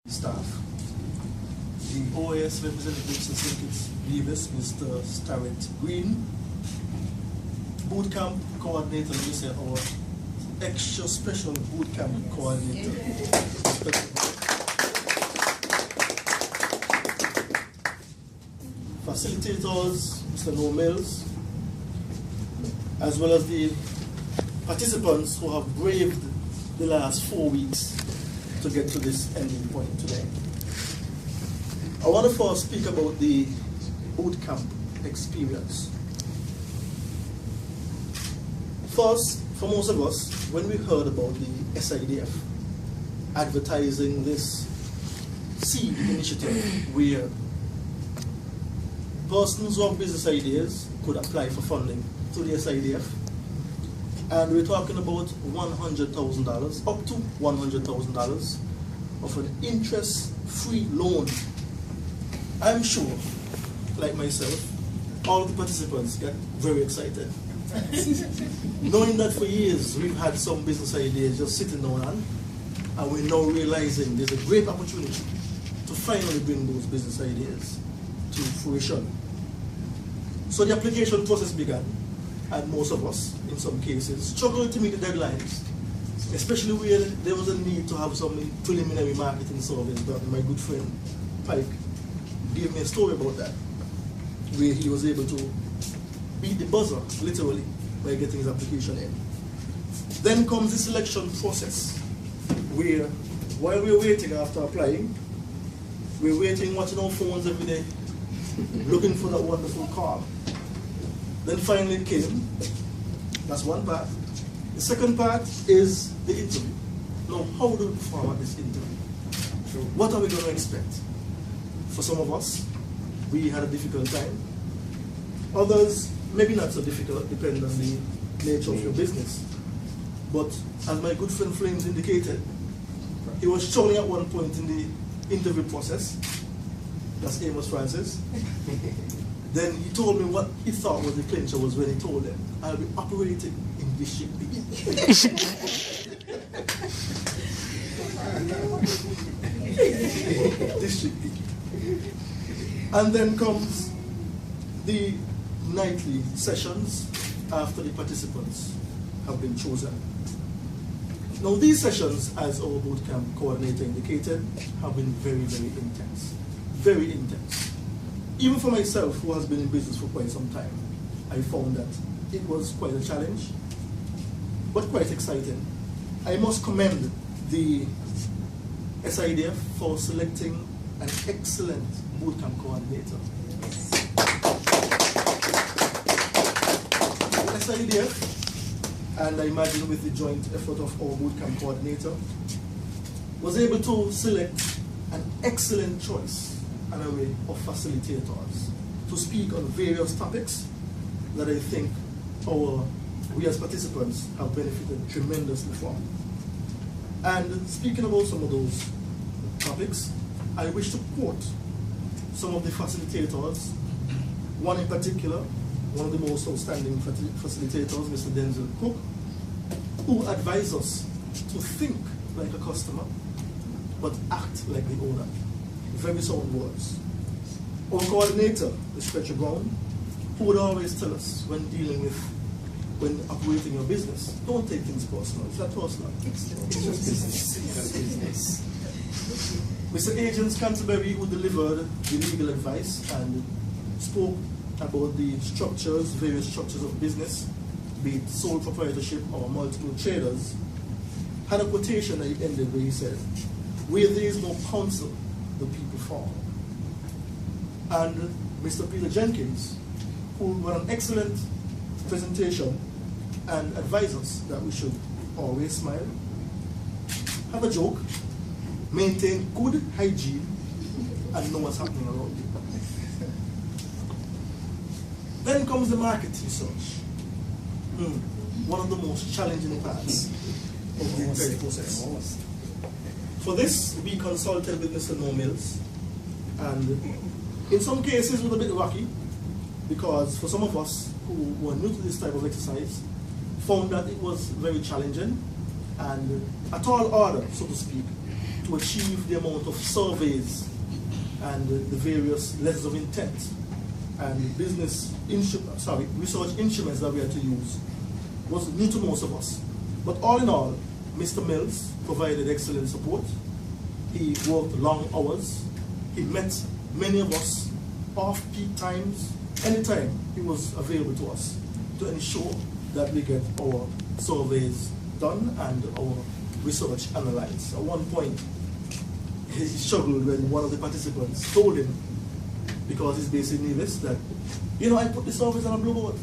Staff. The OAS representatives and syndicates leaders, Mr. Starrett Green, boot camp coordinator, let me say, our extra special boot camp coordinator, facilitators, Mr. No Mills, as well as the participants who have braved the last 4 weeks to get to this ending point today. I want to first speak about the boot camp experience. First, for most of us, when we heard about the SIDF advertising this seed initiative where persons who have business ideas could apply for funding through the SIDF, and we're talking about $100,000, up to $100,000 of an interest-free loan. I'm sure, like myself, all of the participants get very excited. Knowing that for years we've had some business ideas just sitting down and we're now realizing there's a great opportunity to finally bring those business ideas to fruition. So the application process began, and most of us, in some cases, struggled to meet the deadlines, especially where there was a need to have some preliminary marketing surveys done. My good friend Pike gave me a story about that, where he was able to beat the buzzer, literally, by getting his application in. Then comes the selection process, where while we're waiting after applying, we're waiting, watching our phones every day, looking for that wonderful car. Then finally it came. That's one part. The second part is the interview. Now, how do we perform at this interview? What are we going to expect? For some of us, we had a difficult time. Others, maybe not so difficult, depending on the nature of your business. But as my good friend Flames indicated, he was struggling at one point in the interview process. That's Amos Francis. Then he told me what he thought was the clincher was when he told them, I'll be operating in District B. District B. And then comes the nightly sessions after the participants have been chosen. Now these sessions, as our bootcamp coordinator indicated, have been very, very intense. Very intense. Even for myself, who has been in business for quite some time, I found that it was quite a challenge, but quite exciting. I must commend the SIDF for selecting an excellent bootcamp coordinator. SIDF, and I imagine with the joint effort of our bootcamp coordinator, was able to select an excellent choice, an array of facilitators to speak on various topics that I think we as participants have benefited tremendously from. And speaking about some of those topics, I wish to quote some of the facilitators. One in particular, one of the most outstanding facilitators, Mr. Denzel Cook, who advised us to think like a customer, but act like the owner. Very sound words. Our coordinator, the Stachio Williams, who would always tell us when operating your business, don't take things personal. It's not personal. It's just business. Mr. Agents Canterbury, who delivered the legal advice and spoke about the structures, various structures of business, be it sole proprietorship or multiple traders, had a quotation at the end where he said, "Where there is no counsel, the people fall." And Mr. Peter Jenkins, who ran an excellent presentation and advised us that we should always smile, have a joke, maintain good hygiene, and know what's happening around you. Then comes the market research. One of the most challenging parts of the entire process. For this, we consulted with Mr. No Mills, and in some cases it was a bit rocky, because for some of us who were new to this type of exercise, found that it was very challenging and a tall order, so to speak, to achieve the amount of surveys and the various letters of intent and research instruments that we had to use was new to most of us. But all in all, Mr. Mills provided excellent support. He worked long hours. He met many of us off-peak times. Anytime he was available to us to ensure that we get our surveys done and our research analyzed. At one point, he struggled when one of the participants told him, because he's based in Nevis, that, you know, I put the surveys on a blue board.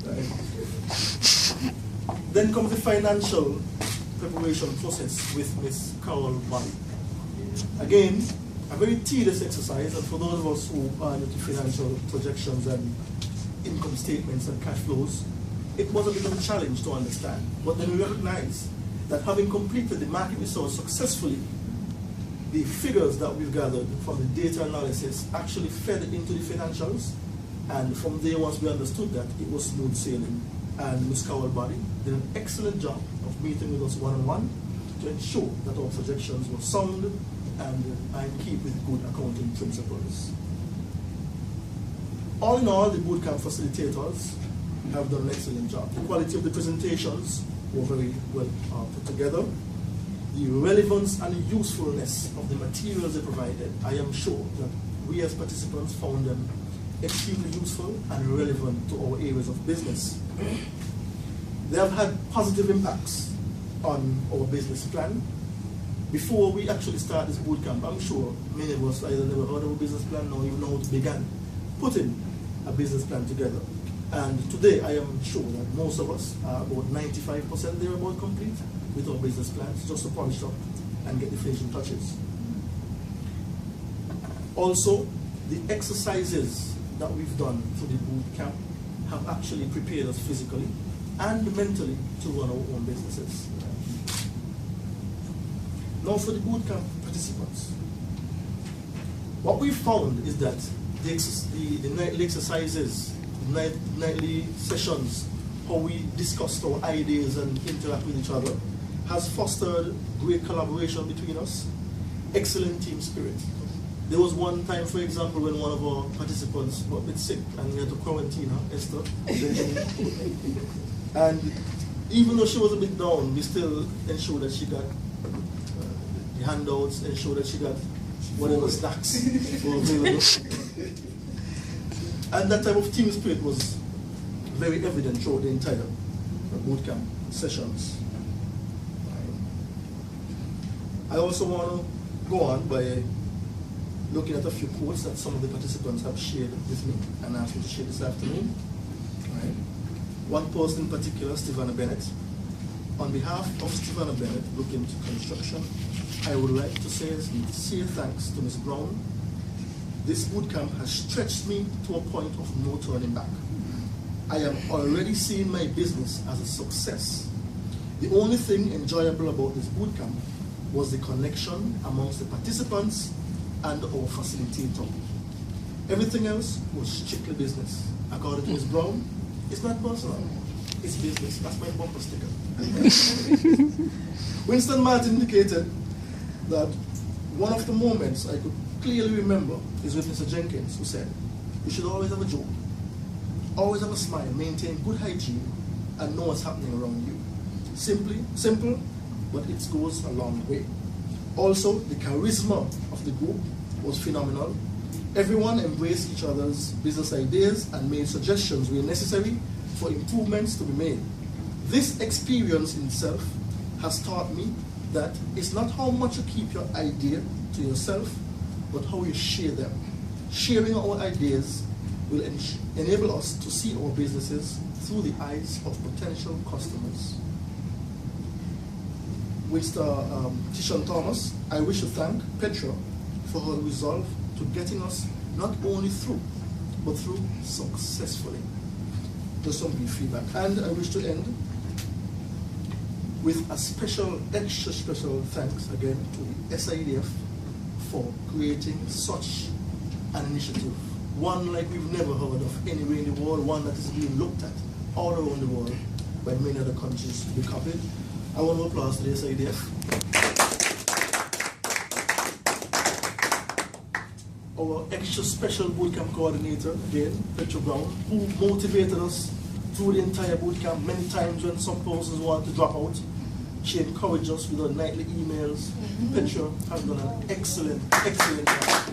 Right. Then comes the financial preparation process with Ms. Carol Bally. Again, a very tedious exercise, and for those of us who are into financial projections and income statements and cash flows, it was a bit of a challenge to understand. But then we recognize that having completed the market research successfully, the figures that we've gathered from the data analysis actually fed into the financials, and from there, once we understood that, it was smooth sailing. And Ms. Carol Bally did an excellent job of meeting with us one-on-one to ensure that our projections were sound and keep with good accounting principles. All in all, the bootcamp facilitators have done an excellent job. The quality of the presentations were very well put together. The relevance and the usefulness of the materials they provided, I am sure that we as participants found them extremely useful and relevant to our areas of business. They have had positive impacts on our business plan. Before we actually start this bootcamp, I'm sure many of us either never heard of a business plan or even know how to begin putting a business plan together. And today I am sure that most of us are about 95% there about complete with our business plans, just to polish up and get the finishing touches. Also, the exercises that we've done for the boot camp have actually prepared us physically and mentally to run our own businesses. Now for the boot camp participants, what we found is that the nightly exercises, nightly sessions, how we discussed our ideas and interact with each other, has fostered great collaboration between us, excellent team spirit. There was one time, for example, when one of our participants got a bit sick and we had to quarantine her, Esther. And even though she was a bit down, we still ensured that she got the handouts, ensured that she got whatever snacks were available. And that type of team spirit was very evident throughout the entire bootcamp sessions. I also want to go on by looking at a few quotes that some of the participants have shared with me and asked me to share this afternoon. Right. One person in particular, Stevana Bennett. On behalf of Stevana Bennett, looking to construction, I would like to say sincere thanks to Ms. Brown. This bootcamp has stretched me to a point of no turning back. I am already seeing my business as a success. The only thing enjoyable about this bootcamp was the connection amongst the participants and our facilitator. Everything else was strictly business. According to Ms. Brown, it's not personal, it's business. That's my bumper sticker. Winston Martin indicated that one of the moments I could clearly remember is with Mr. Jenkins, who said, you should always have a joke, always have a smile, maintain good hygiene, and know what's happening around you. Simple, but it goes a long way. Also, the charisma of the group was phenomenal. Everyone embraced each other's business ideas and made suggestions where necessary for improvements to be made. This experience in itself has taught me that it's not how much you keep your idea to yourself, but how you share them. Sharing our ideas will enable us to see our businesses through the eyes of potential customers. Mr. Tishon Thomas, I wish to thank Petra for her resolve to getting us not only through, but through successfully. Just some brief feedback. And I wish to end with a extra special thanks again to the SIDF for creating such an initiative. One like we've never heard of anywhere in the world, one that is being looked at all around the world by many other countries to be copied. I want to applause to the SIDF. Our extra special bootcamp coordinator, again, Petro Brown, who motivated us through the entire bootcamp. Many times when some persons want to drop out, she encouraged us with her nightly emails. Petro has done an excellent, excellent job.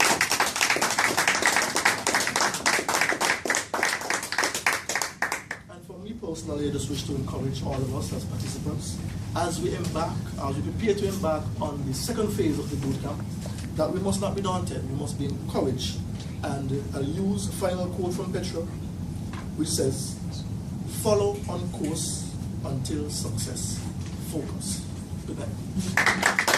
Personally, I just wish to encourage all of us as participants as we prepare to embark on the second phase of the bootcamp, that we must not be daunted, we must be encouraged. And I'll use a final quote from Petra, which says, "Follow on course until success. Focus." Good night.